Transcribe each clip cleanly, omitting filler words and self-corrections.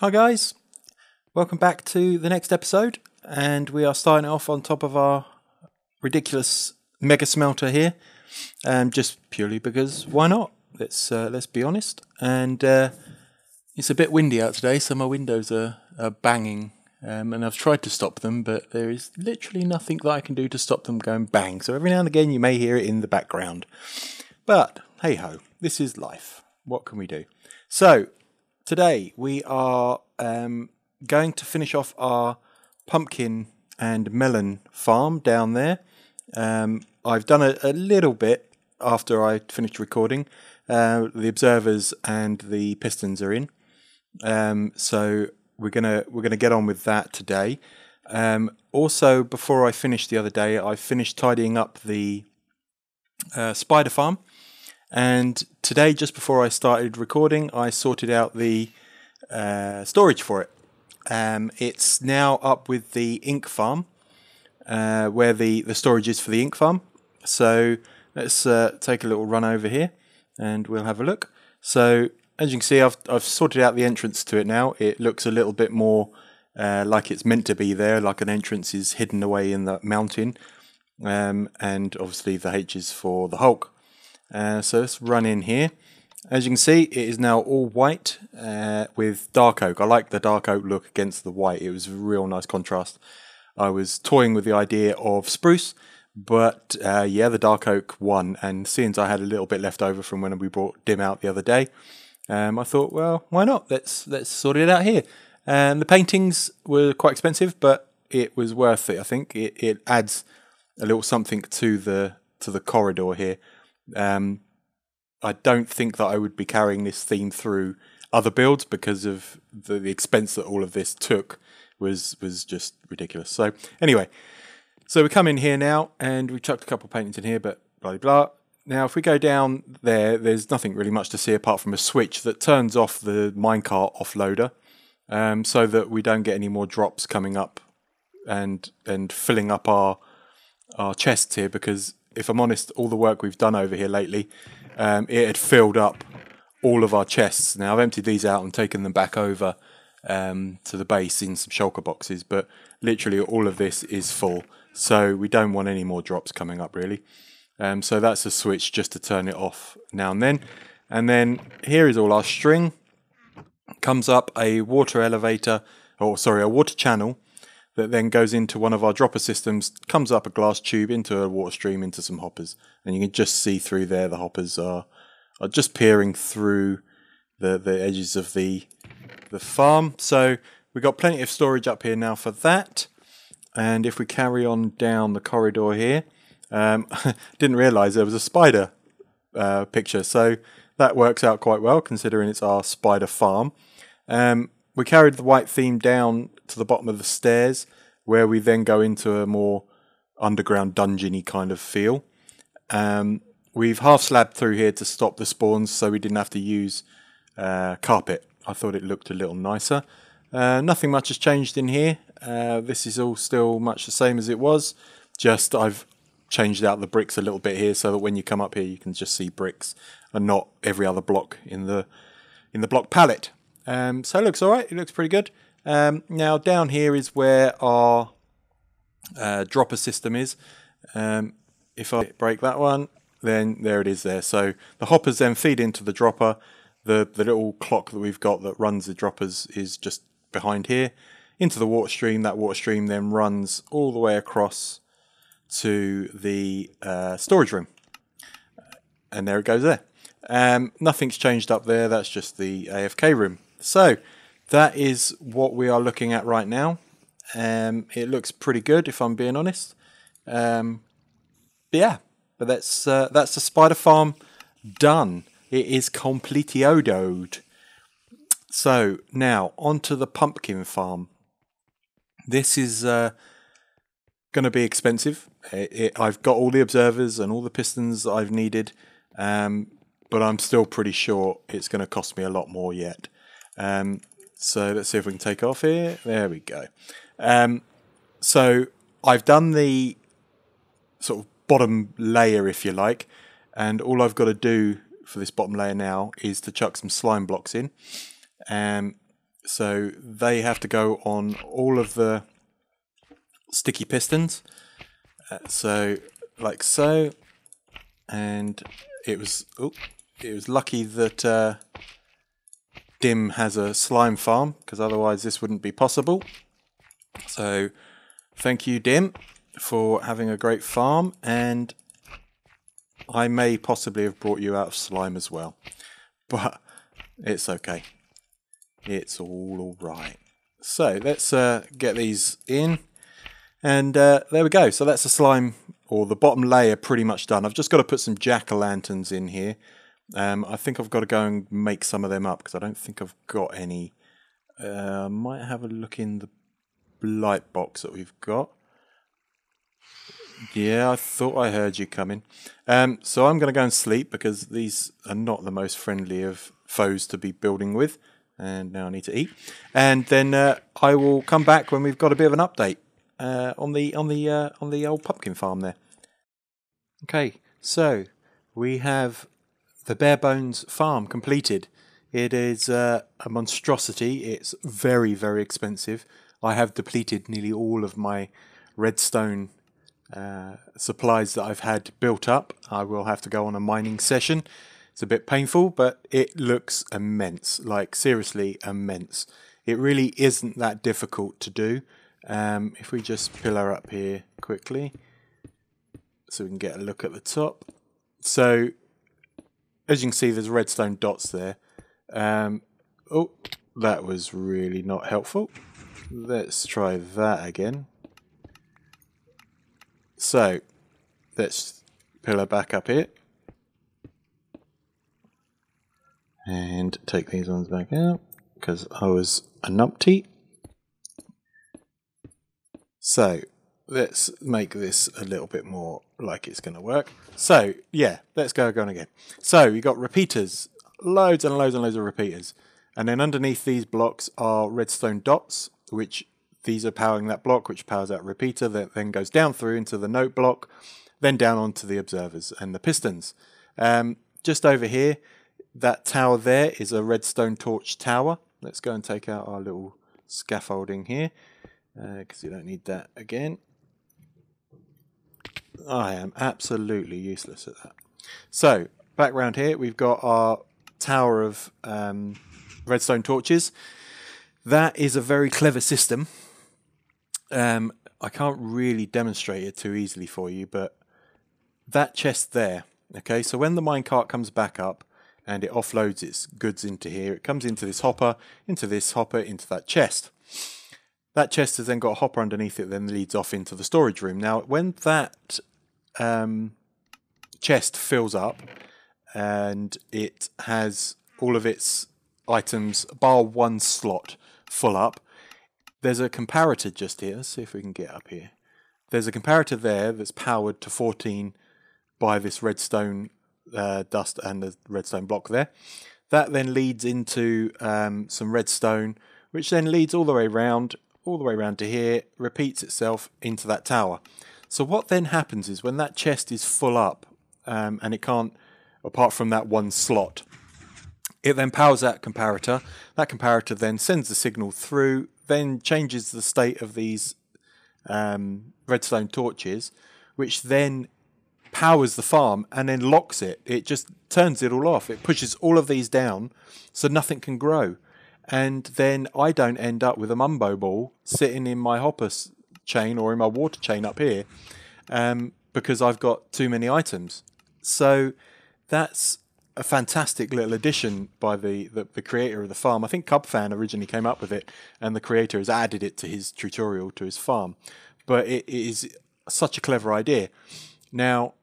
Hi guys, welcome back to the next episode, and we are starting off on top of our ridiculous mega smelter here, just purely because why not? Let's be honest. And it's a bit windy out today, so my windows are banging, and I've tried to stop them, but there is literally nothing that I can do to stop them going bang. So every now and again you may hear it in the background, but hey ho, this is life. What can we do? So today we are going to finish off our pumpkin and melon farm down there. I've done a little bit after I finished recording. The observers and the pistons are in, so we're gonna get on with that today. Also, before I finished the other day, I finished tidying up the spider farm. And today, just before I started recording, I sorted out the storage for it. It's now up with the ink farm, where the storage is for the ink farm. So let's take a little run over here and we'll have a look. So as you can see, I've sorted out the entrance to it now. It looks a little bit more like it's meant to be there, like an entrance is hidden away in the mountain. And obviously the H is for the Hulk. So let's run in here. As you can see, it is now all white with dark oak. I like the dark oak look against the white. It was a real nice contrast. I was toying with the idea of spruce, but yeah, the dark oak won. And since I had a little bit left over from when we brought Dim out the other day, I thought, well, why not? Let's sort it out here. The paintings were quite expensive, but it was worth it. I think it adds a little something to the corridor here. I don't think that I would be carrying this theme through other builds because of the expense that all of this took was just ridiculous. So anyway, so we come in here now and we chucked a couple of paintings in here, but blah blah blah. Now if we go down there, there's nothing really much to see apart from a switch that turns off the minecart offloader, so that we don't get any more drops coming up and filling up our chests here, because if I'm honest, all the work we've done over here lately, it had filled up all of our chests. Now I've emptied these out and taken them back over to the base in some shulker boxes, but literally all of this is full, so we don't want any more drops coming up really. So that's a switch just to turn it off now and then. And then here is all our string. Comes up a water elevator, or sorry, a water channel that then goes into one of our dropper systems, comes up a glass tube into a water stream into some hoppers. And you can just see through there the hoppers are just peering through the edges of the farm. So we've got plenty of storage up here now for that. And if we carry on down the corridor here, didn't realise there was a spider picture. So that works out quite well considering it's our spider farm. We carried the white theme down to the bottom of the stairs, where we then go into a more underground dungeon-y kind of feel. We've half slabbed through here to stop the spawns, so we didn't have to use carpet. I thought it looked a little nicer. Nothing much has changed in here. This is all still much the same as it was, just I've changed out the bricks a little bit here so that when you come up here you can just see bricks and not every other block in the block palette. So it looks alright, it looks pretty good. Now down here is where our dropper system is. If I break that one, then there it is there. So the hoppers then feed into the dropper. The little clock that we've got that runs the droppers is just behind here. Into the water stream. That water stream then runs all the way across to the storage room. And there it goes there. Nothing's changed up there, that's just the AFK room. So that is what we are looking at right now. It looks pretty good if I'm being honest. But yeah, but that's the spider farm done. It is completioed. So now onto the pumpkin farm. This is going to be expensive. I've got all the observers and all the pistons that I've needed, but I'm still pretty sure it's going to cost me a lot more yet. So let's see if we can take off here. There we go. So I've done the sort of bottom layer, if you like, and all I've got to do for this bottom layer now is to chuck some slime blocks in. So they have to go on all of the sticky pistons. So like so, and it was lucky that Dim has a slime farm, because otherwise this wouldn't be possible. So thank you, Dim, for having a great farm, and I may possibly have brought you out of slime as well, but it's okay. It's all right. So let's get these in, and there we go. So that's the slime, or the bottom layer, pretty much done. I've just got to put some jack-o'-lanterns in here. I think I've got to go and make some of them up, because I don't think I've got any. I might have a look in the light box that we've got. Yeah, I thought I heard you coming. So I'm going to go and sleep, because these are not the most friendly of foes to be building with. And now I need to eat. And then I will come back when we've got a bit of an update on the old pumpkin farm there. Okay, so we have the bare bones farm completed. It is a monstrosity. It's very, very expensive. I have depleted nearly all of my redstone supplies that I've had built up. I will have to go on a mining session. It's a bit painful, but it looks immense, like seriously immense. It really isn't that difficult to do. If we just pillar up here quickly, so we can get a look at the top. So, as you can see, there's redstone dots there. Oh, that was really not helpful. Let's try that again. So, let's pillar back up here. And take these ones back out, because I was a numpty. So, let's make this a little bit more like it's going to work. So, yeah, let's go again. So, you got repeaters, loads and loads and loads of repeaters. And then underneath these blocks are redstone dots, which these are powering that block, which powers that repeater, that then goes down through into the note block, then down onto the observers and the pistons. Just over here, that tower there is a redstone torch tower. Let's go and take out our little scaffolding here, because you don't need that again. I am absolutely useless at that. So, back around here, we've got our tower of redstone torches. That is a very clever system. I can't really demonstrate it too easily for you, but that chest there, okay, so when the minecart comes back up, and it offloads its goods into here, it comes into this hopper, into that chest. That chest has then got a hopper underneath it, then leads off into the storage room. Now, when that chest fills up, and it has all of its items, bar one slot, full up, there's a comparator just here. Let's see if we can get up here. There's a comparator there that's powered to 14 by this redstone dust and the redstone block there. That then leads into some redstone, which then leads all the way around to here, repeats itself into that tower. So what then happens is when that chest is full up, and it can't, apart from that one slot, it then powers that comparator. That comparator then sends the signal through, then changes the state of these redstone torches, which then powers the farm and then locks it. It just turns it all off. It pushes all of these down so nothing can grow. And then I don't end up with a mumbo ball sitting in my hopper chain or in my water chain up here because I've got too many items. So that's a fantastic little addition by the creator of the farm. I think Cubfan originally came up with it, and the creator has added it to his tutorial to his farm. But it is such a clever idea. Now,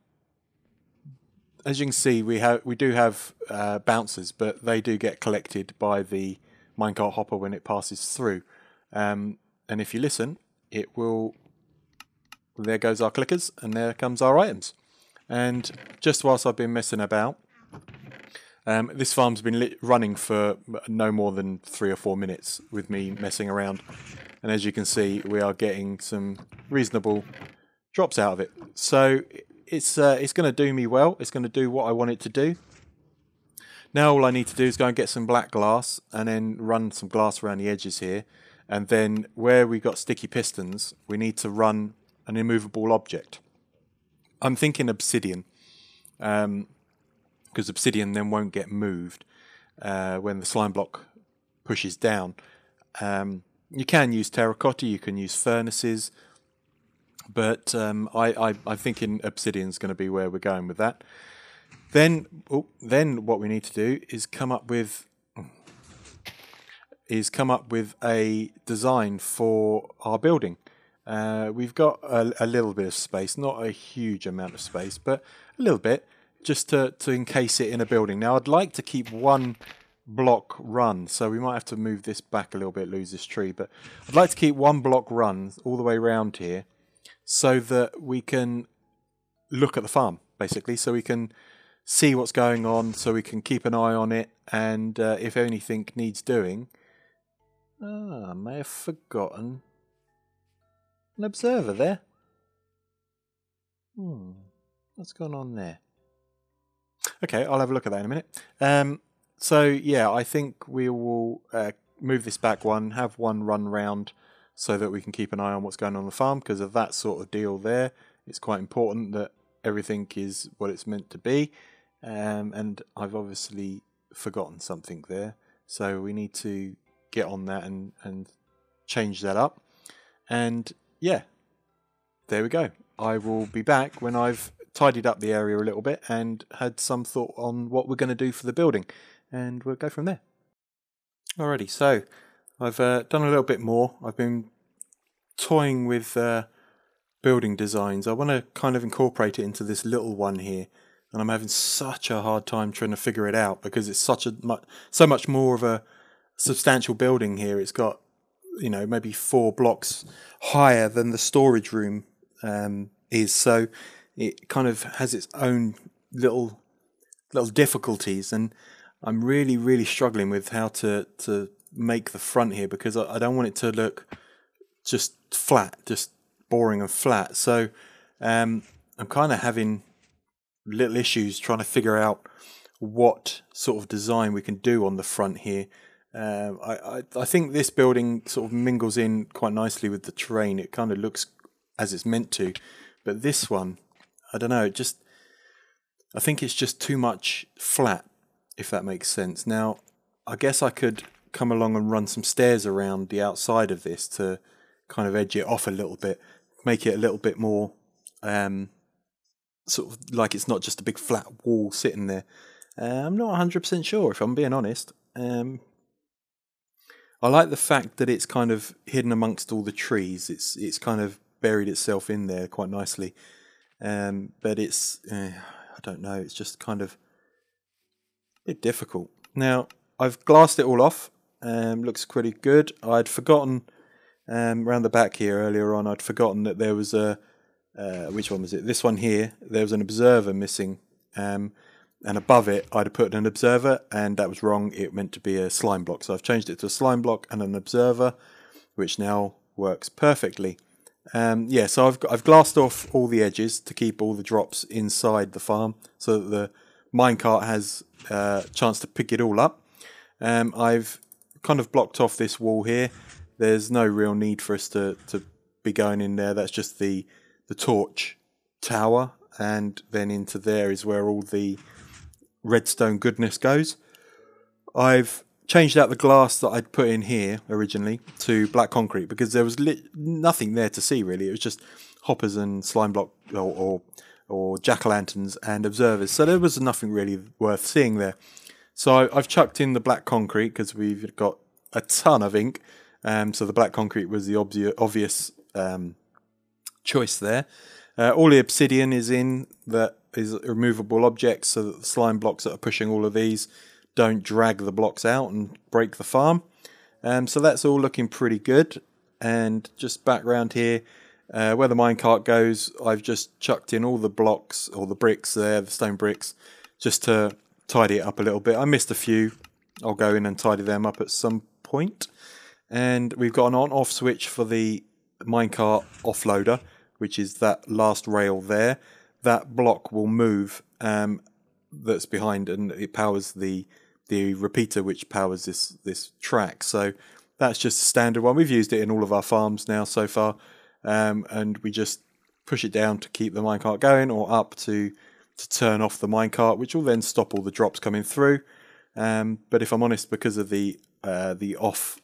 as you can see, we do have bouncers, but they do get collected by the minecart hopper when it passes through. And if you listen, it will. There goes our clickers, and there comes our items. And just whilst I've been messing about, this farm's been running for no more than 3 or 4 minutes with me messing around. And as you can see, we are getting some reasonable drops out of it. So it's going to do me well. It's going to do what I want it to do. Now all I need to do is go and get some black glass and then run some glass around the edges here. And then where we got sticky pistons, we need to run an immovable object. I'm thinking obsidian, because obsidian then won't get moved when the slime block pushes down. You can use terracotta, you can use furnaces, but I'm thinking obsidian's going to be where we're going with that. Then what we need to do is come up with a design for our building. We've got a little bit of space, not a huge amount of space, but a little bit, just to encase it in a building. Now I'd like to keep one block run, so we might have to move this back a little bit, lose this tree, but I'd like to keep one block run all the way around here so that we can look at the farm, basically, so we can see what's going on, so we can keep an eye on it, and if anything needs doing. I may have forgotten an observer there. What's going on there? Okay, I'll have a look at that in a minute. So yeah, I think we will move this back one, have one run round so that we can keep an eye on what's going on the farm, because of that sort of deal there. It's quite important that everything is what it's meant to be. And I've obviously forgotten something there, so we need to get on that and change that up. And yeah, there we go. I will be back when I've tidied up the area a little bit and had some thought on what we're going to do for the building, and we'll go from there. Alrighty, so I've done a little bit more. I've been toying with building designs. I want to kind of incorporate it into this little one here, and I'm having such a hard time trying to figure it out because it's so much more of a substantial building here. It's got, maybe 4 blocks higher than the storage room is, so it kind of has its own little difficulties, and I'm really, really struggling with how to make the front here, because I don't want it to look just flat, just boring and flat. So I'm kind of having little issues trying to figure out what sort of design we can do on the front here. I think this building sort of mingles in quite nicely with the terrain. It kind of looks as it's meant to, but this one, I don't know, I think it's just too much flat, if that makes sense. Now, I guess I could come along and run some stairs around the outside of this to kind of edge it off a little bit, make it a little bit more sort of like it's not just a big flat wall sitting there. I'm not 100% sure, if I'm being honest. I like the fact that it's kind of hidden amongst all the trees. It's kind of buried itself in there quite nicely. But it's, I don't know, it's just kind of a bit difficult. Now, I've glassed it all off. Looks pretty good. I'd forgotten, around the back here earlier on, I'd forgotten that there was which one was it? This one here. There was an observer missing. And above it, I'd have put an observer, and that was wrong. It meant to be a slime block. So I've changed it to a slime block and an observer, which now works perfectly. Yeah, so I've glassed off all the edges to keep all the drops inside the farm, so that the minecart has a chance to pick it all up. I've kind of blocked off this wall here. There's no real need for us to be going in there. That's just the torch tower, and then into there is where all the redstone goodness goes. I've changed out the glass that I'd put in here originally to black concrete, because there was nothing there to see really. It was just hoppers and slime block or jack-o'-lanterns and observers, so there was nothing really worth seeing there. So I've chucked in the black concrete because we've got a ton of ink, so the black concrete was the obvious choice there. All the obsidian is in, that is removable objects, so that the slime blocks that are pushing all of these don't drag the blocks out and break the farm. So that's all looking pretty good. And just back around here, where the minecart goes, I've just chucked in all the blocks, or the bricks there, the stone bricks, just to tidy it up a little bit. I missed a few. I'll go in and tidy them up at some point. And we've got an on-off switch for the minecart offloader, which is that last rail there. That block will move, that's behind, and it powers the the repeater which powers this track. So that's just a standard one. We've used it in all of our farms now so far, and we just push it down to keep the minecart going, or up to turn off the minecart, which will then stop all the drops coming through. But if I'm honest, because of the off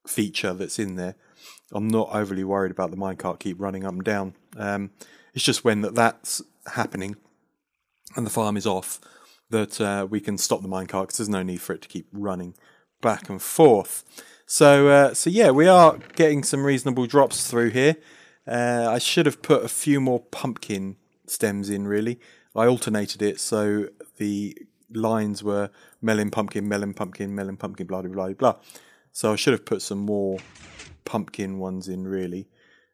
feature that's in there, I'm not overly worried about the minecart keep running up and down. It's just when that's happening and the farm is off that we can stop the minecart, because there's no need for it to keep running back and forth. So yeah, we are getting some reasonable drops through here. I should have put a few more pumpkin stems in, really. I alternated it so the lines were melon, pumpkin, melon, pumpkin, melon, pumpkin, blah, blah, blah, blah. So I should have put some more pumpkin ones in, really.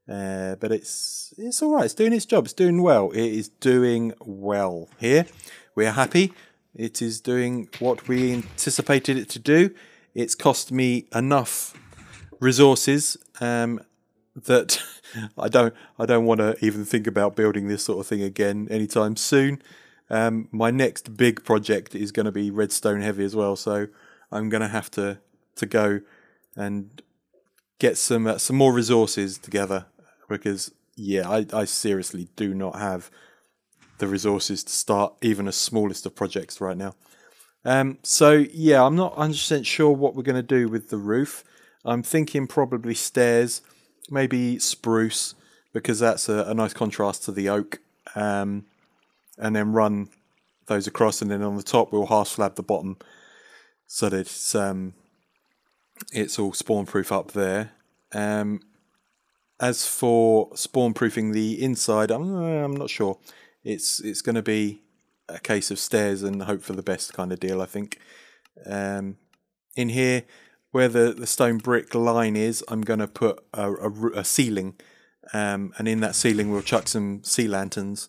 But it's all right. It's doing its job. It's doing well. It is doing well here. We are happy. It is doing what we anticipated it to do. It's cost me enough resources that I don't want to even think about building this sort of thing again anytime soon. My next big project is going to be redstone heavy as well, so I'm going to have to go and get some more resources together, because yeah, I seriously do not have the resources to start even the smallest of projects right now. So yeah, I'm not 100% sure what we're going to do with the roof. I'm thinking probably stairs, maybe spruce, because that's a nice contrast to the oak. And then run those across, and then on the top we'll half slab the bottom so that it's all spawn proof up there. As for spawn proofing the inside, I'm not sure. It's going to be a case of stairs and hope for the best kind of deal, I think. In here, where the stone brick line is, I'm going to put a ceiling, and in that ceiling we'll chuck some sea lanterns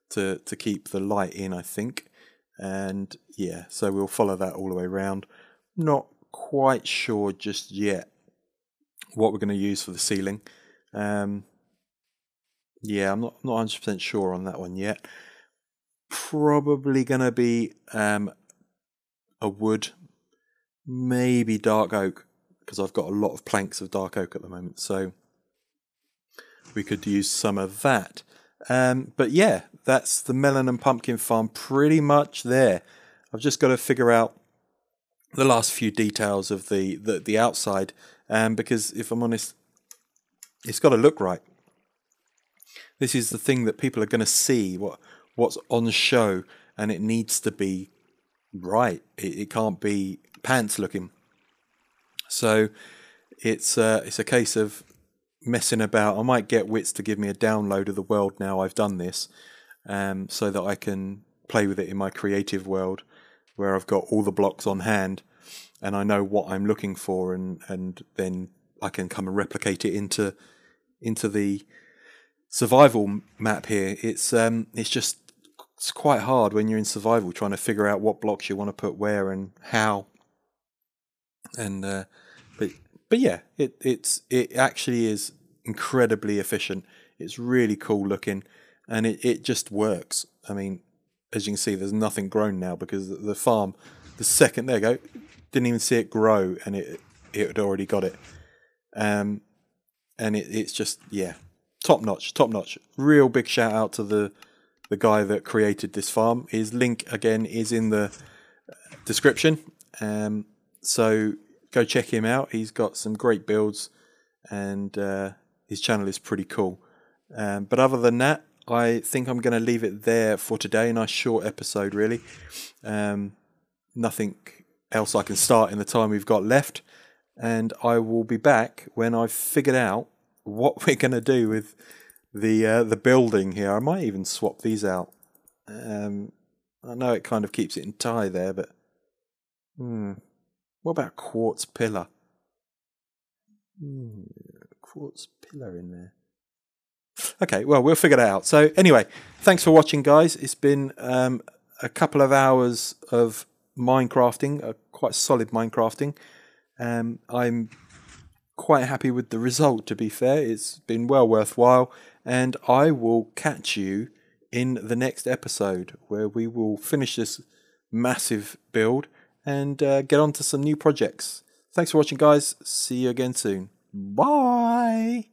to keep the light in, I think. And yeah, so we'll follow that all the way around. Not quite sure just yet what we're going to use for the ceiling. Yeah, I'm not 100% sure on that one yet. Probably going to be a wood, maybe dark oak, because I've got a lot of planks of dark oak at the moment, so we could use some of that. But yeah, that's the melon and pumpkin farm pretty much there. I've just got to figure out the last few details of the outside, because if I'm honest, it's got to look right. This is the thing that people are going to see, what's on show, and it needs to be right. It can't be pants looking. So it's a case of messing about. I might get Wits to give me a download of the world now I've done this, so that I can play with it in my creative world, where I've got all the blocks on hand and I know what I'm looking for, and then I can come and replicate it into the survival map here. It's quite hard when you're in survival trying to figure out what blocks you want to put where and how. And but yeah, it actually is incredibly efficient. It's really cool looking, and it just works. I mean, as you can see, there's nothing grown now because the farm, the second, there you go, didn't even see it grow, and it had already got it. And it's just, yeah, top notch. Real big shout out to the guy that created this farm. His link again is in the description. So go check him out. He's got some great builds, and his channel is pretty cool. But other than that, I think I'm going to leave it there for today. A nice short episode, really. Nothing else I can start in the time we've got left. And I will be back when I've figured out what we're going to do with the building here. I might even swap these out. I know it kind of keeps it in tie there, but what about quartz pillar? Quartz pillar in there. Okay, well, we'll figure that out. So anyway, thanks for watching, guys. It's been a couple of hours of Minecrafting, quite solid Minecrafting. I'm quite happy with the result, to be fair. It's been well worthwhile, and I will catch you in the next episode, where we will finish this massive build and get on to some new projects. Thanks for watching, guys. See you again soon. Bye.